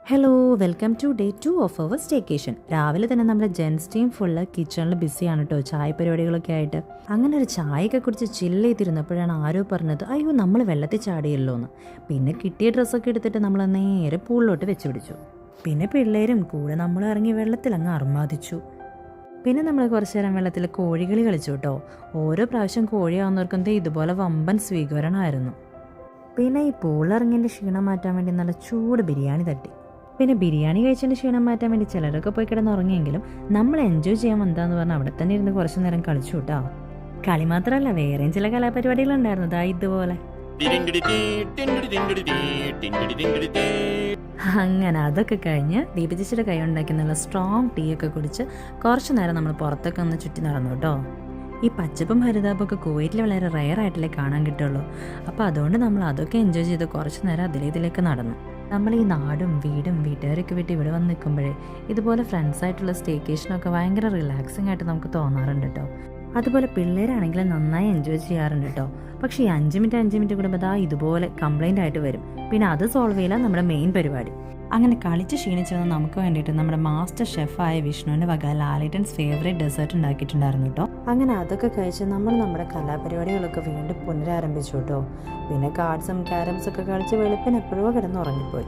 Hello welcome to day 2 of our staycation. രാവിലെ തന്നെ നമ്മുടെ ജെൻസ് ടീം ഫുള്ള് കിച്ചണിൽ ബിസിയാണ് കേട്ടോ, ചായ പരിപാടികളൊക്കെ ആയിട്ട്. അങ്ങനെ ഒരു ചായയൊക്കെ കുറിച്ച് ചില്ല് ചെയ്തിരുന്നപ്പോഴാണ് ആരോ പറഞ്ഞത്, അയ്യോ നമ്മൾ വെള്ളത്തിൽ ചാടിയല്ലോ എന്ന്. പിന്നെ കിട്ടിയ ഡ്രസ്സൊക്കെ എടുത്തിട്ട് നമ്മൾ നേരെ പൂളിലോട്ട് വെച്ച് പിടിച്ചു. പിന്നെ പിള്ളേരും കൂടെ നമ്മൾ ഇറങ്ങി വെള്ളത്തിൽ അങ്ങ് അർമാദിച്ചു. പിന്നെ നമ്മൾ കുറച്ച് നേരം വെള്ളത്തിൽ കോഴികളി കളിച്ചു കേട്ടോ. ഓരോ പ്രാവശ്യം കോഴിയാവുന്നവർക്കും ഇതുപോലെ വമ്പൻ സ്വീകരണമായിരുന്നു. പിന്നെ ഈ പൂളിറങ്ങിൻ്റെ ക്ഷീണം മാറ്റാൻ വേണ്ടി നല്ല ചൂട് ബിരിയാണി തട്ടി. പിന്നെ ബിരിയാണി കഴിച്ചതിൻ്റെ ക്ഷീണം മാറ്റാൻ വേണ്ടി ചിലരൊക്കെ പോയി കിടന്നുറങ്ങിയെങ്കിലും നമ്മൾ എൻജോയ് ചെയ്യാൻ എന്താന്ന് പറഞ്ഞാൽ അവിടെ തന്നെ ഇരുന്ന് കുറച്ചു നേരം കളിച്ചു കേട്ടോ. കളി മാത്രമല്ല, വേറെയും ചില കലാപരിപാടികളുണ്ടായിരുന്നു. ഇതുപോലെ അങ്ങനെ അതൊക്കെ കഴിഞ്ഞ് ദീപചേച്ചിയുടെ കൈ ഉണ്ടാക്കി നല്ല സ്ട്രോങ് ടീ ഒക്കെ കുടിച്ച് കുറച്ചു നേരം നമ്മൾ പുറത്തൊക്കെ ഒന്ന് ചുറ്റി നടന്നു കേട്ടോ. ഈ പച്ചപ്പും ഹരിതാപ്പൊക്കെ കുവൈറ്റിൽ വളരെ റെയർ ആയിട്ടല്ലേ കാണാൻ കിട്ടുള്ളൂ. അപ്പോൾ അതുകൊണ്ട് നമ്മൾ അതൊക്കെ എൻജോയ് ചെയ്ത് കുറച്ച് നേരം ഇതിലേക്ക് നടന്നു. നമ്മൾ ഈ നാടും വീടും വീട്ടുകാരൊക്കെ വിട്ട് ഇവിടെ വന്ന് നിൽക്കുമ്പോഴേ ഇതുപോലെ ഫ്രണ്ട്സായിട്ടുള്ള സ്റ്റേക്കേഷനൊക്കെ ഭയങ്കര റിലാക്സിങ് ആയിട്ട് നമുക്ക് തോന്നാറുണ്ട് കേട്ടോ. അതുപോലെ പിള്ളേരാണെങ്കിൽ നന്നായി എൻജോയ് ചെയ്യാറുണ്ട് കേട്ടോ. പക്ഷേ ഈ 5 മിനിറ്റ് കൂടുമ്പോൾ ഇതുപോലെ കംപ്ലൈൻ്റ് ആയിട്ട് വരും. പിന്നെ അത് സോൾവ് ചെയ്യില്ല നമ്മുടെ മെയിൻ പരിപാടി. അങ്ങനെ കളിച്ച് ക്ഷീണിച്ചു വന്ന് നമുക്ക് വേണ്ടിയിട്ട് നമ്മുടെ മാസ്റ്റർ ഷെഫായ വിഷ്ണുവിൻ്റെ വക ലാലേട്ടൻസ് ഫേവറേറ്റ് ഡെസേർട്ട് ഉണ്ടാക്കിയിട്ടുണ്ടായിരുന്നു കേട്ടോ. അങ്ങനെ അതൊക്കെ കഴിച്ച് നമ്മൾ നമ്മുടെ കലാപരിപാടികളൊക്കെ വീണ്ടും പുനരാരംഭിച്ചു കേട്ടോ. പിന്നെ കാർഡ്സും ക്യാരംസൊക്കെ കളിച്ച് വെളുപ്പിന് എപ്പോഴോ കിടന്ന് ഉറങ്ങിപ്പോയി.